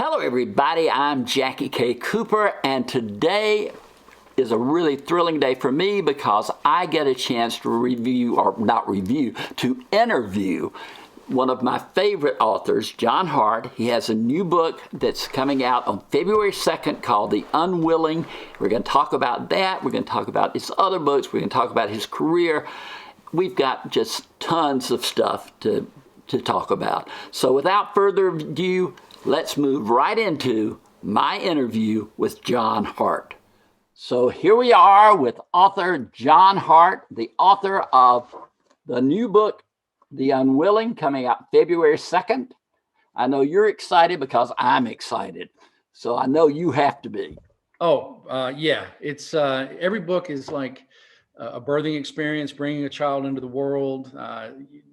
Hello, everybody. I'm Jackie K. Cooper, and today is a really thrilling day for me because I get a chance to to interview one of my favorite authors, John Hart. He has a new book that's coming out on February 2nd called The Unwilling. We're going to talk about that. We're going to talk about his other books. We're going to talk about his career. We've got just tons of stuff to talk about. So without further ado, let's move right into my interview with John Hart. So here we are with author John Hart, the author of the new book, The Unwilling, coming out February 2nd. I know you're excited because I'm excited. So I know you have to be. Yeah. It's every book is like a birthing experience, bringing a child into the world.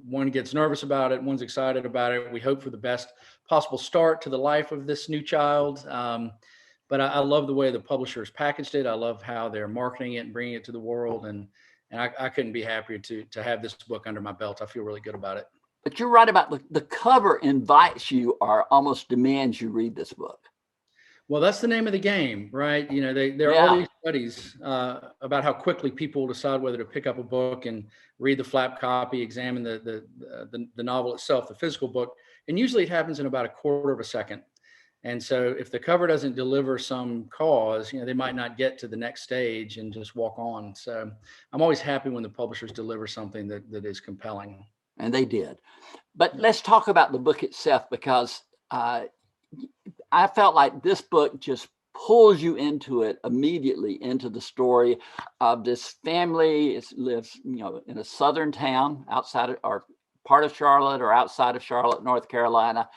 One gets nervous about it, one's excited about it. We hope for the best possible start to the life of this new child. But I love the way the publishers packaged it. I love how they're marketing it and bringing it to the world. And I couldn't be happier to have this book under my belt. I feel really good about it. But you're right about the cover invites you or almost demands you read this book. Well, that's the name of the game, right? You know, there are all these studies about how quickly people decide whether to pick up a book and read the flap copy, examine the novel itself, the physical book, and usually it happens in about a quarter of a second. And so, if the cover doesn't deliver some cause, they might not get to the next stage and just walk on. So, I'm always happy when the publishers deliver something that is compelling. And they did. But let's talk about the book itself because I felt like this book just pulls you into it immediately, into the story of this family. It lives, in a southern town outside of, or part of Charlotte or outside of Charlotte, North Carolina.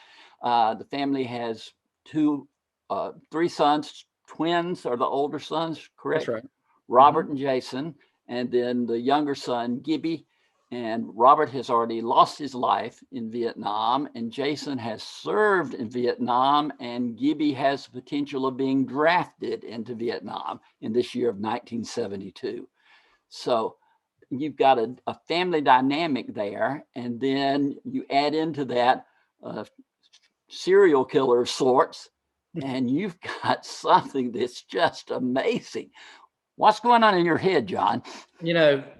The family has three sons. Twins are the older sons, correct? That's right. Robert and Jason, and then the younger son, Gibby. And Robert has already lost his life in Vietnam, and Jason has served in Vietnam, and Gibby has the potential of being drafted into Vietnam in this year of 1972. So you've got a family dynamic there, and then you add into that serial killer of sorts, and you've got something that's just amazing. What's going on in your head, John?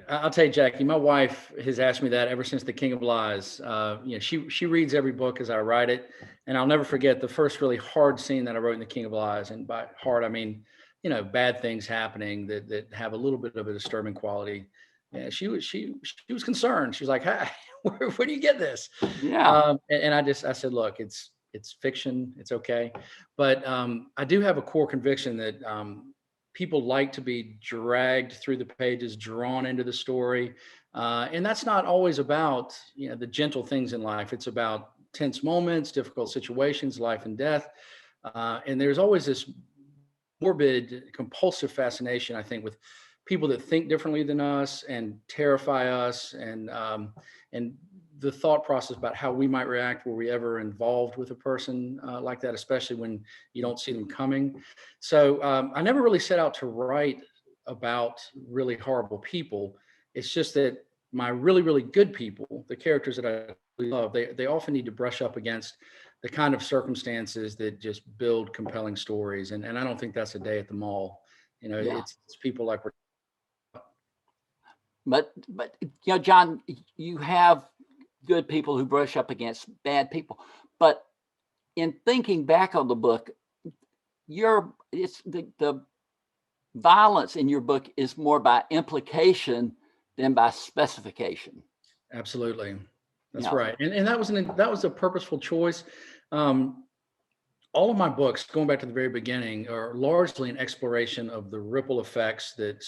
I'll tell you, Jackie, my wife has asked me that ever since The King of Lies. She reads every book as I write it. And I'll never forget the first really hard scene that I wrote in The King of Lies. And by hard, I mean, bad things happening that have a little bit of a disturbing quality. Yeah, she was concerned. She was like, "Hey, where do you get this?" Yeah. And I said, "Look, it's fiction. It's okay." But I do have a core conviction that people like to be dragged through the pages, drawn into the story. And that's not always about, the gentle things in life. It's about tense moments, difficult situations, life and death. And there's always this morbid, compulsive fascination, I think, with people that think differently than us and terrify us, and the thought process about how we might react were we ever involved with a person like that, especially when you don't see them coming. So I never really set out to write about really horrible people. It's just that my really, really good people, the characters that I really love, they often need to brush up against the kind of circumstances that just build compelling stories. And I don't think that's a day at the mall. It's people like we're. But John, you have good people who brush up against bad people. But in thinking back on the book, the violence in your book is more by implication than by specification. Absolutely, that's right. And that was a purposeful choice. All of my books, going back to the very beginning, are largely an exploration of the ripple effects that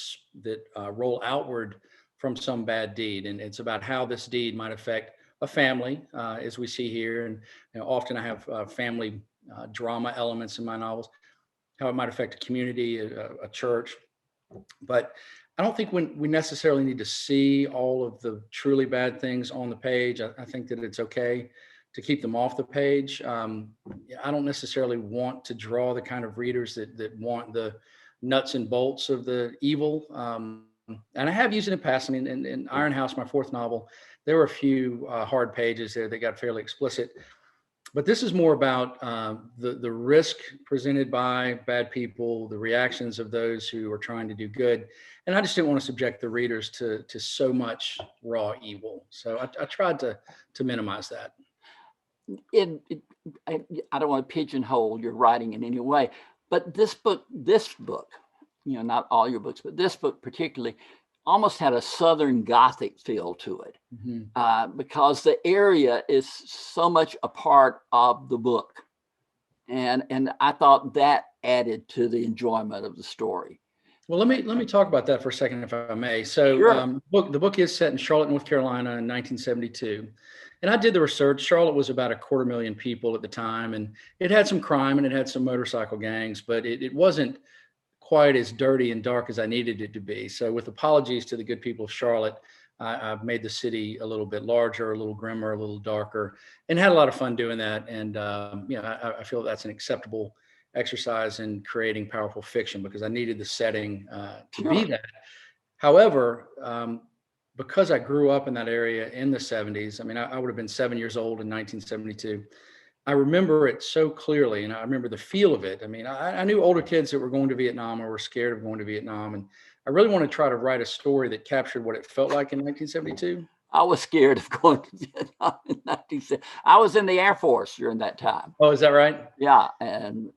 roll outward from some bad deed, and it's about how this deed might affect a family, as we see here. And often I have family drama elements in my novels, how it might affect a community, a church. But I don't think we necessarily need to see all of the truly bad things on the page. I think that it's okay to keep them off the page. I don't necessarily want to draw the kind of readers that want the nuts and bolts of the evil. And I have used it in passing. In Iron House, my fourth novel, there were a few hard pages there that got fairly explicit. But this is more about the risk presented by bad people, the reactions of those who are trying to do good, and I just didn't want to subject the readers to so much raw evil. So I tried to minimize that. it, it I don't want to pigeonhole your writing in any way, but this book, not all your books, but this book particularly, almost had a Southern Gothic feel to it, Mhm. because the area is so much a part of the book, and I thought that added to the enjoyment of the story. Well, let me talk about that for a second, if I may. So, Sure. the book is set in Charlotte, North Carolina, in 1972, and I did the research. Charlotte was about 250,000 people at the time, and it had some crime and it had some motorcycle gangs, but it wasn't quite as dirty and dark as I needed it to be. So, with apologies to the good people of Charlotte, I've made the city a little bit larger, a little grimmer, a little darker, and had a lot of fun doing that. And I feel that's an acceptable exercise in creating powerful fiction because I needed the setting to be Sure. that. However, because I grew up in that area in the 70s, I mean, I would have been 7 years old in 1972. I remember it so clearly, and I remember the feel of it. I mean, I knew older kids that were going to Vietnam or were scared of going to Vietnam, and I really want to try to write a story that captured what it felt like in 1972. I was scared of going to Vietnam in 1970. I was in the Air Force during that time. Oh, is that right? Yeah, and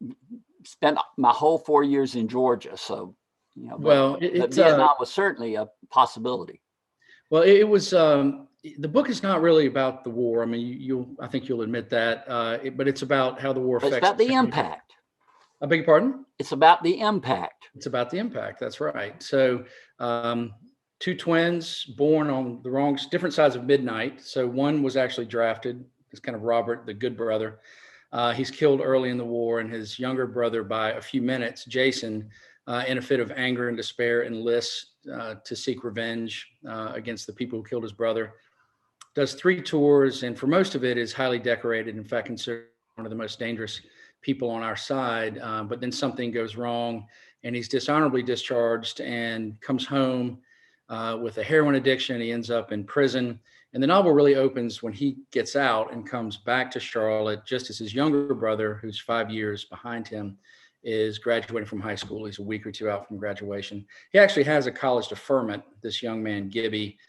spent my whole 4 years in Georgia. So, but Well, Vietnam was certainly a possibility. it was. The book is not really about the war. I mean, I think you'll admit that. But it's about how the war But it's affects about the the family. impact. I beg your pardon? It's about the impact. It's about the impact. That's right. So, two twins born on different sides of midnight. So one was actually drafted. It's kind of Robert, the good brother. He's killed early in the war, and his younger brother, by a few minutes, Jason, in a fit of anger and despair, enlists to seek revenge against the people who killed his brother. Does 3 tours, and for most of it is highly decorated. In fact, considered one of the most dangerous people on our side. But then something goes wrong, and he's dishonorably discharged and comes home with a heroin addiction. He ends up in prison. And the novel really opens when he gets out and comes back to Charlotte, just as his younger brother, who's 5 years behind him, is graduating from high school. He's a week or two out from graduation. He actually has a college deferment, this young man, Gibby.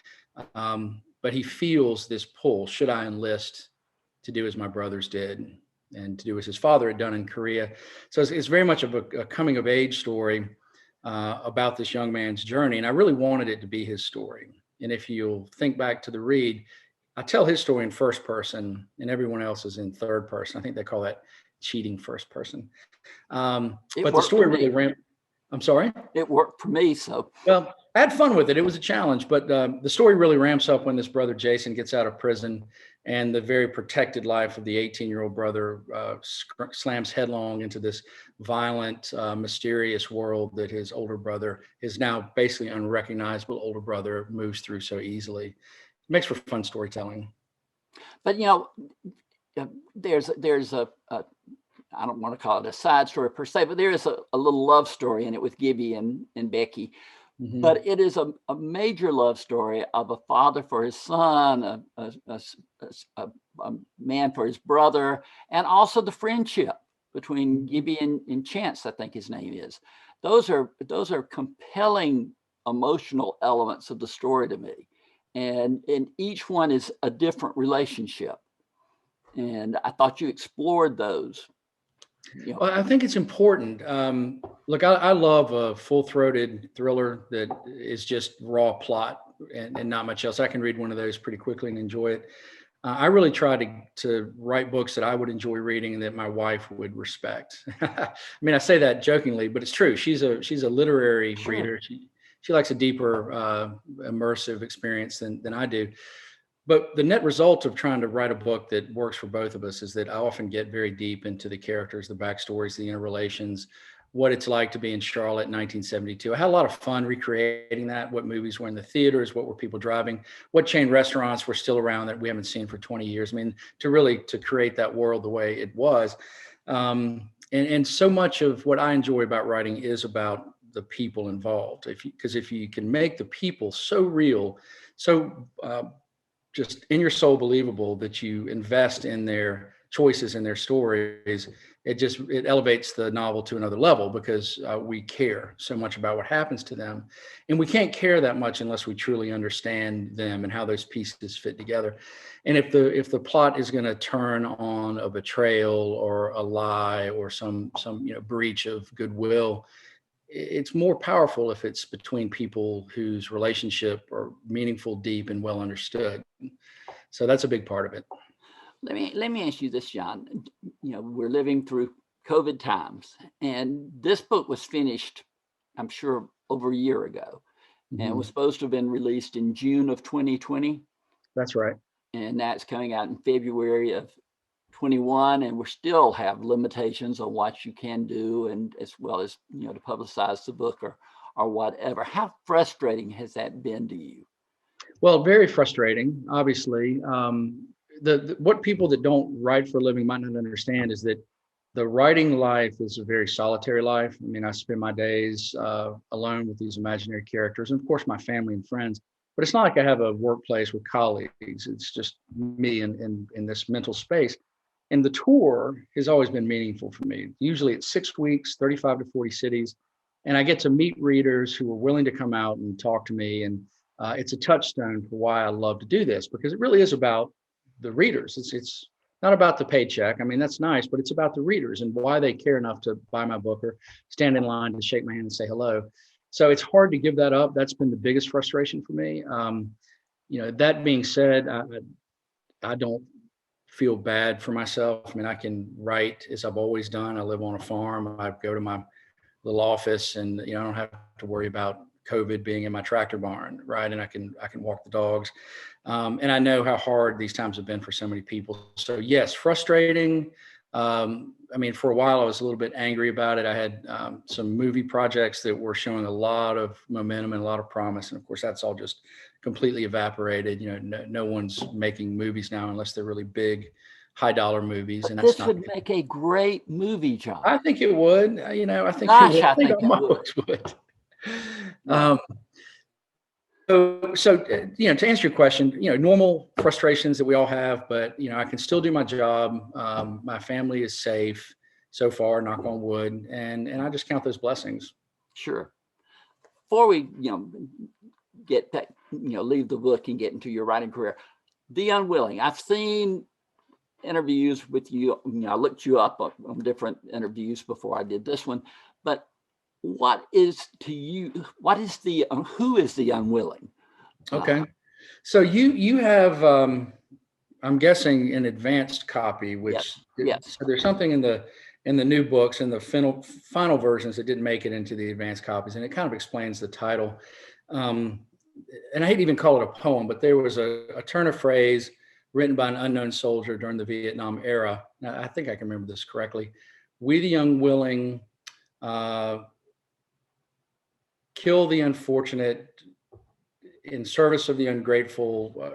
But he feels this pull. Should I enlist to do as my brothers did and to do as his father had done in Korea? So it's very much of a coming of age story about this young man's journey. And I really wanted it to be his story. And if you'll think back to the read, I tell his story in first person and everyone else is in third person. I think they call that cheating first person. But the story really ramped. I'm sorry? It worked for me. So, Well, I had fun with it. It was a challenge, but the story really ramps up when this brother Jason gets out of prison, and the very protected life of the 18-year-old brother slams headlong into this violent, mysterious world that his older brother, his now basically unrecognizable older brother, moves through so easily. It makes for fun storytelling. but there's a I don't want to call it a side story per se, but there is a little love story in it with Gibby and Becky. Mm-hmm. But it is a major love story of a father for his son, a man for his brother, and also the friendship between Gibby and Chance, I think his name is. Those are compelling emotional elements of the story to me. And each one is a different relationship. And I thought you explored those. Well, I think it's important. Look, I love a full-throated thriller that is just raw plot and not much else. I can read one of those pretty quickly and enjoy it. I really try to write books that I would enjoy reading and that my wife would respect. I mean, I say that jokingly, but it's true. She's a literary reader. She likes a deeper, immersive experience than I do. But the net result of trying to write a book that works for both of us is that I often get very deep into the characters, the backstories, the interrelations, what it's like to be in Charlotte in 1972. I had a lot of fun recreating that, what movies were in the theaters, what were people driving, what chain restaurants were still around that we haven't seen for 20 years. I mean, to create that world the way it was. And so much of what I enjoy about writing is about the people involved. Because if you can make the people so real, so just in your soul believable that you invest in their choices in their stories, it elevates the novel to another level because we care so much about what happens to them, and we can't care that much unless we truly understand them and how those pieces fit together. And if the plot is going to turn on a betrayal or a lie or some breach of goodwill, it's more powerful if it's between people whose relationship are meaningful, deep, and well understood. So that's a big part of it. Let me ask you this, John. We're living through COVID times, and this book was finished, I'm sure, over a year ago, and it was supposed to have been released in June of 2020. That's right. And that's coming out in February of 21, and we still have limitations on what you can do, and as well as to publicize the book or whatever. How frustrating has that been to you? Well, very frustrating, obviously. What people that don't write for a living might not understand is that the writing life is a very solitary life. I mean, I spend my days alone with these imaginary characters, and of course, my family and friends. But it's not like I have a workplace with colleagues. It's just me in this mental space. And the tour has always been meaningful for me. Usually it's 6 weeks, 35 to 40 cities. And I get to meet readers who are willing to come out and talk to me. And it's a touchstone for why I love to do this, because it really is about the readers. It's not about the paycheck. I mean, that's nice, but it's about the readers and why they care enough to buy my book or stand in line to shake my hand and say hello. So it's hard to give that up. That's been the biggest frustration for me. That being said, I don't feel bad for myself. I mean, I can write as I've always done. I live on a farm. I go to my little office, and I don't have to worry about COVID being in my tractor barn, right? And I can walk the dogs. And I know how hard these times have been for so many people. So yes, frustrating. I mean, for a while I was a little bit angry about it. I had some movie projects that were showing a lot of momentum and a lot of promise, and of course that's all just completely evaporated. No one's making movies now unless they're really big, high dollar movies, But and that's this not. would make a great movie, John. I think it would. I think Gosh, it would. I I think think all it my would. books would. Yeah. To answer your question, normal frustrations that we all have, but I can still do my job. My family is safe so far, knock on wood, and I just count those blessings. Sure. Before we, get that, leave the book and get into your writing career, The Unwilling. I've seen interviews with you. I looked you up on different interviews before I did this one, but what is to you? Who is the Unwilling? Okay, so you have, I'm guessing, an advanced copy, which Yes. so there's something in the new books and the final versions that didn't make it into the advanced copies, and it kind of explains the title. Um, and I hate to even call it a poem, but there was a turn of phrase written by an unknown soldier during the Vietnam era. Now, I think I can remember this correctly. We the unwilling kill the unfortunate in service of the ungrateful.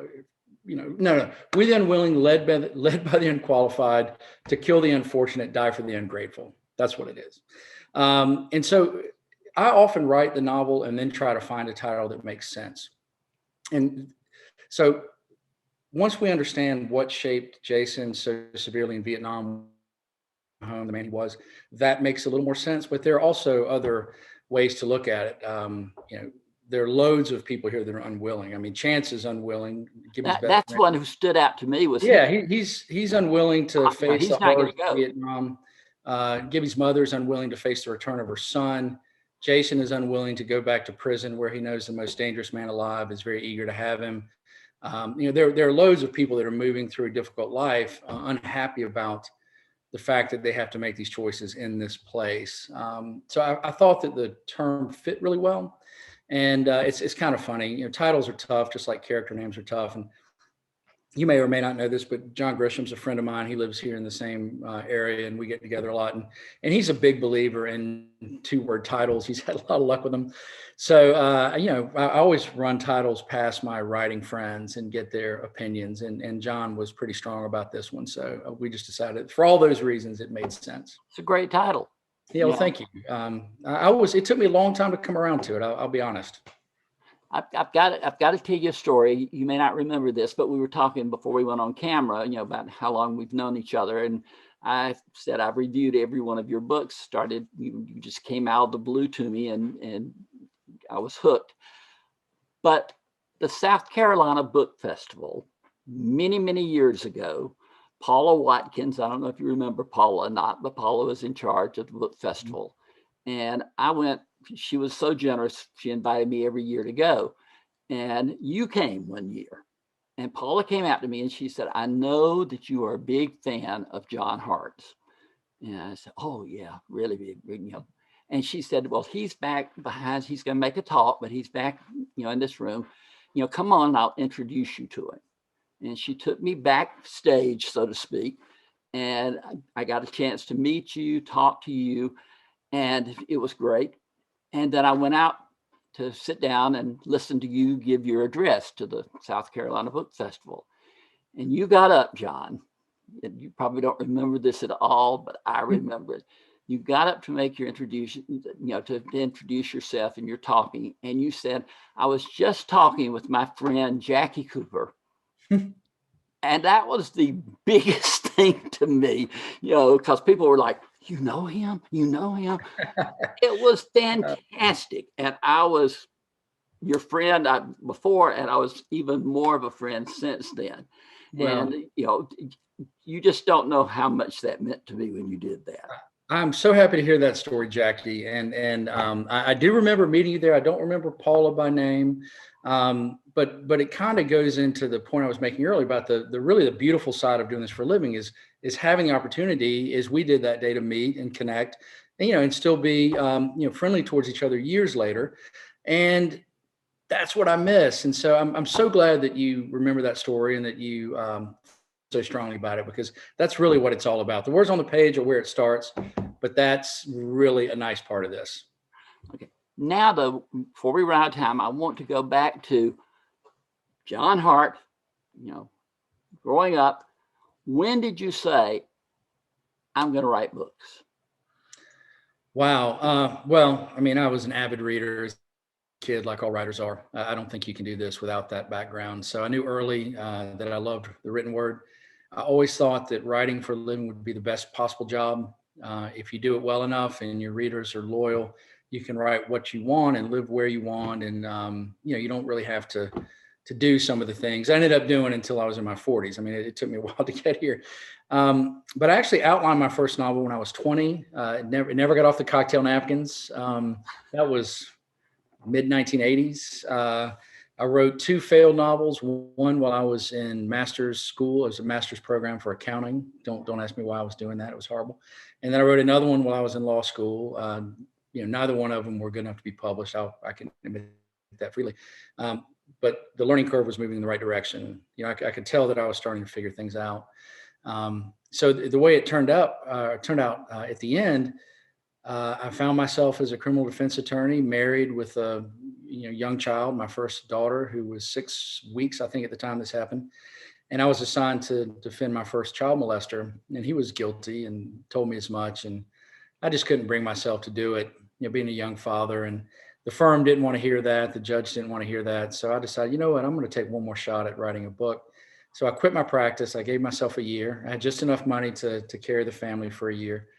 No. We the unwilling, led by the unqualified, to kill the unfortunate, die for the ungrateful. That's what it is. And so I often write the novel and then try to find a title that makes sense. And so once we understand what shaped Jason so severely in Vietnam, the man he was, that makes a little more sense. But there are also other ways to look at it. There are loads of people here that are unwilling. I mean, Chance is unwilling. That's one who stood out to me. He's unwilling to face the he's not going horrors to go. of Vietnam. Gibby's mother is unwilling to face the return of her son. Jason is unwilling to go back to prison, where he knows the most dangerous man alive is very eager to have him. There are loads of people that are moving through a difficult life, unhappy about the fact that they have to make these choices in this place. So I thought that the term fit really well. And it's kind of funny. Titles are tough, just like character names are tough. And you may or may not know this, but John Grisham's a friend of mine. He lives here in the same area, and we get together a lot. And he's a big believer in 2-word titles. He's had a lot of luck with them. So, I always run titles past my writing friends and get their opinions. And John was pretty strong about this one. So we just decided, for all those reasons, it made sense. It's a great title. Yeah, well, thank you. It took me a long time to come around to it. I'll be honest. I've got to tell you a story. You may not remember this, but we were talking before we went on camera, about how long we've known each other. And I said, I've reviewed every one of your books. You just came out of the blue to me, and I was hooked. But the South Carolina Book Festival, many, many years ago, Paula Watkins, I don't know if you remember Paula or not, but Paula was in charge of the book festival. And I went, she was so generous, she invited me every year to go. And you came one year. And Paula came out to me and she said, I know that you are a big fan of John Hart's. And I said, oh, yeah, really big. And she said, well, he's back behind, he's going to make a talk, but he's back, in this room. Come on, I'll introduce you to him. And she took me backstage, so to speak. And I got a chance to meet you, talk to you, and it was great. And then I went out to sit down and listen to you give your address to the South Carolina Book Festival. And you got up, John. And you probably don't remember this at all, but I remember it. You got up to make your introduction, to introduce yourself, and you're talking. And you said, I was just talking with my friend Jackie Cooper. And that was the biggest thing to me, because people were like, you know him? You know him? It was fantastic. And I was your friend before, and I was even more of a friend since then. Well, And, you just don't know how much that meant to me when you did that. I'm so happy to hear that story, Jackie. And I do remember meeting you there. I don't remember Paula by name, but it kind of goes into the point I was making earlier about the really the beautiful side of doing this for a living is having the opportunity, as we did that day, to meet and connect, and still be friendly towards each other years later. And that's what I miss. And so I'm so glad that you remember that story and that you so strongly about it, because that's really what it's all about. The words on the page are where it starts, but that's really a nice part of this. Okay. Now, though, before we run out of time, I want to go back to John Hart, growing up. When did you say, I'm going to write books? Wow. Well, I mean, I was an avid reader as a kid, like all writers are. I don't think you can do this without that background. So I knew early that I loved the written word. I always thought that writing for a living would be the best possible job. If you do it well enough and your readers are loyal, you can write what you want and live where you want. And, you don't really have to do some of the things I ended up doing until I was in my 40s. I mean, it took me a while to get here. But I actually outlined my first novel when I was 20. It never got off the cocktail napkins. That was mid 1980s. I wrote two failed novels. One while I was in master's school. It was a master's program for accounting. Don't ask me why I was doing that. It was horrible. And then I wrote another one while I was in law school. Neither one of them were good enough to be published. I can admit that freely. But the learning curve was moving in the right direction. I could tell that I was starting to figure things out. So the way it turned out at the end, I found myself as a criminal defense attorney, married with a young child, my first daughter, who was 6 weeks, I think, at the time this happened. And I was assigned to defend my first child molester, and he was guilty and told me as much. And I just couldn't bring myself to do it, being a young father. And the firm didn't want to hear that. The judge didn't want to hear that. So I decided, you know what, I'm going to take one more shot at writing a book. So I quit my practice. I gave myself a year. I had just enough money to carry the family for a year.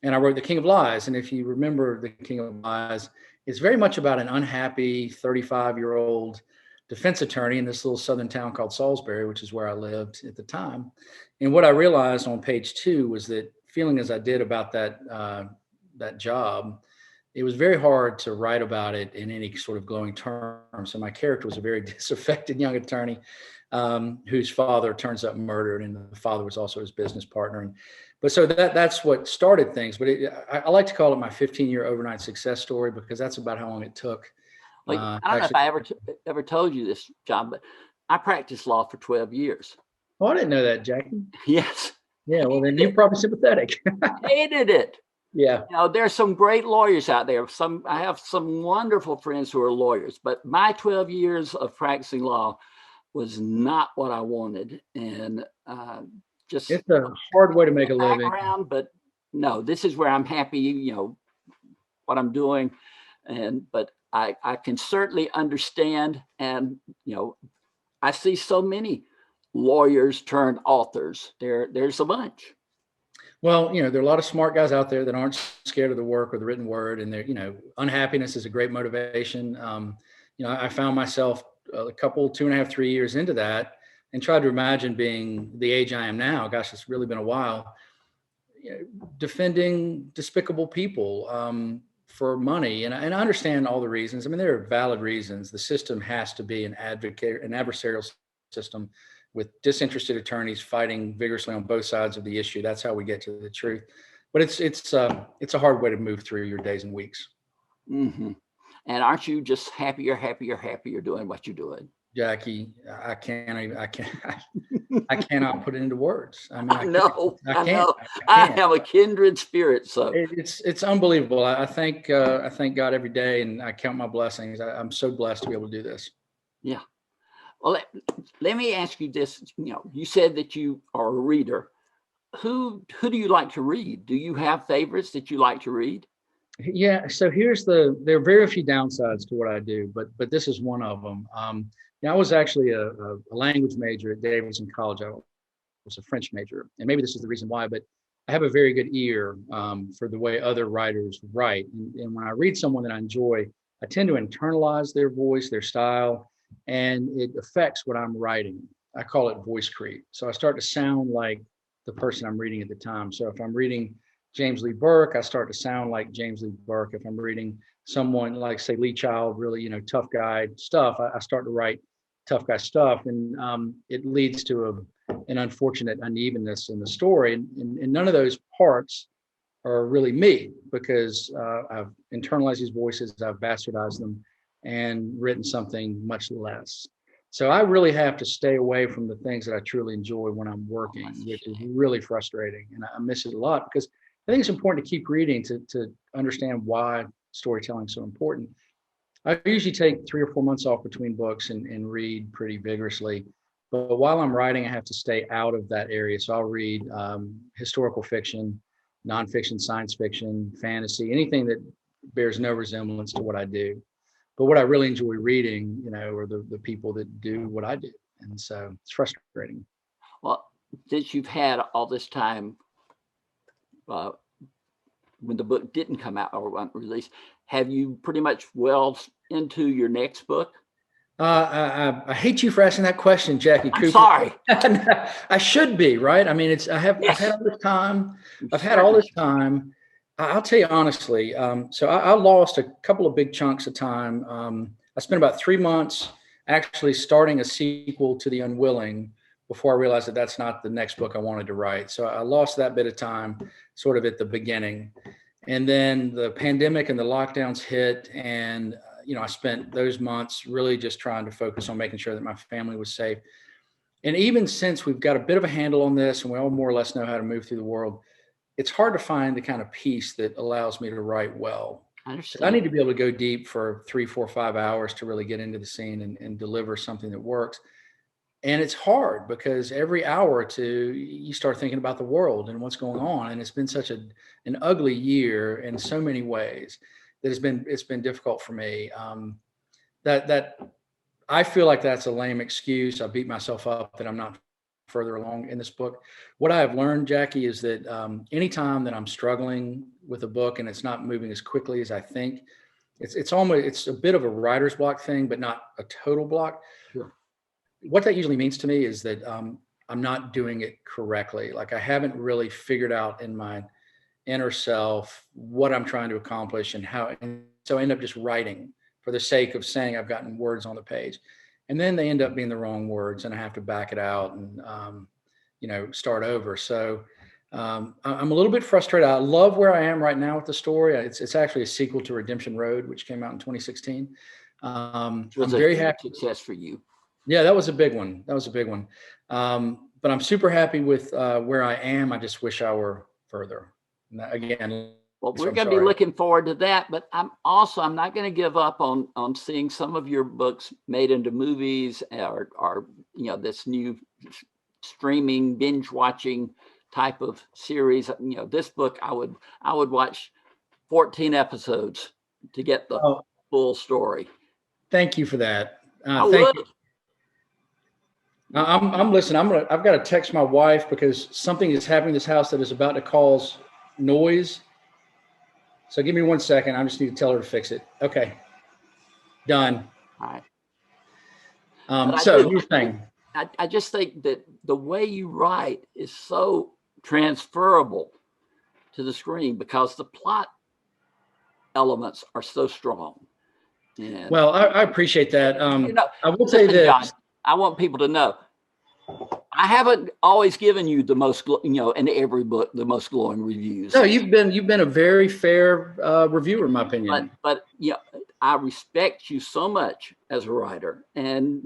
And I wrote The King of Lies. And if you remember The King of Lies, it's very much about an unhappy 35-year-old defense attorney in this little southern town called Salisbury, which is where I lived at the time. And what I realized on page 2 was that, feeling as I did about that job, it was very hard to write about it in any sort of glowing terms. So my character was a very disaffected young attorney whose father turns up murdered, and the father was also his business partner. But so that's what started things. But I like to call it my 15-year overnight success story, because that's about how long it took. I don't know if I ever told you this, John, but I practiced law for 12 years. Oh, I didn't know that, Jackie. Yes. Yeah, well, then you're probably sympathetic. Hated it. Yeah. There's some great lawyers out there. I have some wonderful friends who are lawyers, but my 12 years of practicing law was not what I wanted. And just it's a hard way to make a living. But no, this is where I'm happy, what I'm doing. But I can certainly understand. And, I see so many lawyers turned authors. There's a bunch. Well, there are a lot of smart guys out there that aren't scared of the work or the written word, and unhappiness is a great motivation. I found myself a couple, 2.5, 3 years into that, and tried to imagine being the age I am now. Gosh, it's really been a while. Defending despicable people for money, and I understand all the reasons. I mean, there are valid reasons. The system has to be an adversarial system with disinterested attorneys fighting vigorously on both sides of the issue. That's how we get to the truth. But it's a hard way to move through your days and weeks. Mm-hmm. And aren't you just happier doing what you're doing? Jackie, I cannot put it into words. I mean, I know. I can't. I have a kindred spirit. So it's unbelievable. I thank God every day, and I count my blessings. I'm so blessed to be able to do this. Yeah. Well, let me ask you this. You said that you are a reader. Who do you like to read? Do you have favorites that you like to read? Yeah. So there are very few downsides to what I do, but this is one of them. I was actually a language major at Davidson College. I was a French major, and maybe this is the reason why, but I have a very good ear for the way other writers write. And when I read someone that I enjoy, I tend to internalize their voice, their style, and it affects what I'm writing. I call it voice creep. So I start to sound like the person I'm reading at the time. So if I'm reading James Lee Burke, I start to sound like James Lee Burke. If I'm reading someone like, say, Lee Child, really, tough guy stuff, I start to write tough guy stuff. And it leads to an unfortunate unevenness in the story. And none of those parts are really me, because I've internalized these voices, I've bastardized them, and written something much less. So I really have to stay away from the things that I truly enjoy when I'm working, which is really frustrating. And I miss it a lot, because I think it's important to keep reading to understand why storytelling is so important. I usually take 3 or 4 months off between books and read pretty vigorously. But while I'm writing, I have to stay out of that area. So I'll read historical fiction, nonfiction, science fiction, fantasy, anything that bears no resemblance to what I do. But what I really enjoy reading, are the people that do what I do. And so it's frustrating. Well, since you've had all this time, when the book didn't come out or wasn't released, have you pretty much well into your next book? I hate you for asking that question, Jackie Cooper. I'm sorry. I should be, right? I mean, I've had all this time. I've had all this time. I'll tell you honestly. So I lost a couple of big chunks of time. I spent about 3 months actually starting a sequel to The Unwilling before I realized that that's not the next book I wanted to write. So I lost that bit of time sort of at the beginning. And then the pandemic and the lockdowns hit, and I spent those months really just trying to focus on making sure that my family was safe. And even since we've got a bit of a handle on this and we all more or less know how to move through the world, it's hard to find the kind of peace that allows me to write well. I understand. I need to be able to go deep for 3, 4, 5 hours to really get into the scene and deliver something that works. And it's hard because every hour or two you start thinking about the world and what's going on. And it's been such an ugly year in so many ways that it's been difficult for me. That I feel like that's a lame excuse. I beat myself up that I'm not further along in this book. What I have learned, Jackie, is that anytime that I'm struggling with a book and it's not moving as quickly as I think, it's a bit of a writer's block thing, but not a total block. Sure. What that usually means to me is that I'm not doing it correctly. Like I haven't really figured out in my inner self what I'm trying to accomplish and how. And so I end up just writing for the sake of saying I've gotten words on the page. And then they end up being the wrong words and I have to back it out and, start over. So I'm a little bit frustrated. I love where I am right now with the story. It's actually a sequel to Redemption Road, which came out in 2016. I'm very happy. Success for you. Yeah, that was a big one. But I'm super happy with where I am. I just wish I were further. Again, well, we're going to be looking forward to that. But I'm not going to give up on seeing some of your books made into movies or this new streaming binge watching type of series. This book I would watch 14 episodes to get the full story. Thank you for that. I Thank would. you. I'm listening. I've got to text my wife because something is happening in this house that is about to cause noise. So give me 1 second. I just need to tell her to fix it. Okay. Done. All right. But I So do. you were saying, I just think that the way you write is so transferable to the screen because the plot elements are so strong. And well, I appreciate that. you know, I will say listen, John, this. I want people to know I haven't always given you the most, in every book, the most glowing reviews. No, you've been a very fair reviewer, in my opinion. But I respect you so much as a writer, and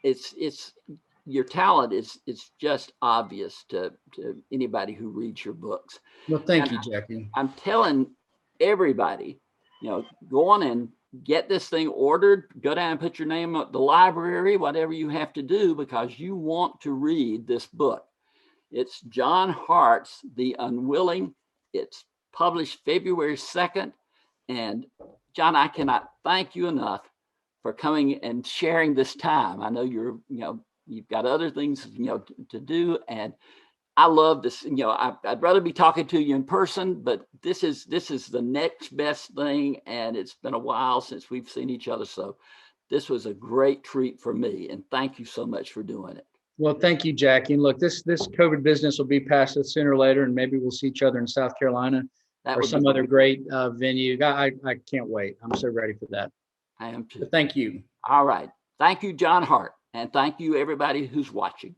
it's your talent is just obvious to anybody who reads your books. Well, thank And you, Jackie. I'm telling everybody, go on and get this thing ordered. Go down and put your name at the library, whatever you have to do, because you want to read this book. It's John Hart's The Unwilling. It's published February 2nd. And John, I cannot thank you enough for coming and sharing this time. I know you've got other things, to do. And I love this. I'd rather be talking to you in person, but this is the next best thing. And it's been a while since we've seen each other. So this was a great treat for me. And thank you so much for doing it. Well, thank you, Jackie. And look, this COVID business will be past us sooner or later, and maybe we'll see each other in South Carolina or some other great venue. I can't wait. I'm so ready for that. I am too. But thank you. All right. Thank you, John Hart. And thank you, everybody who's watching.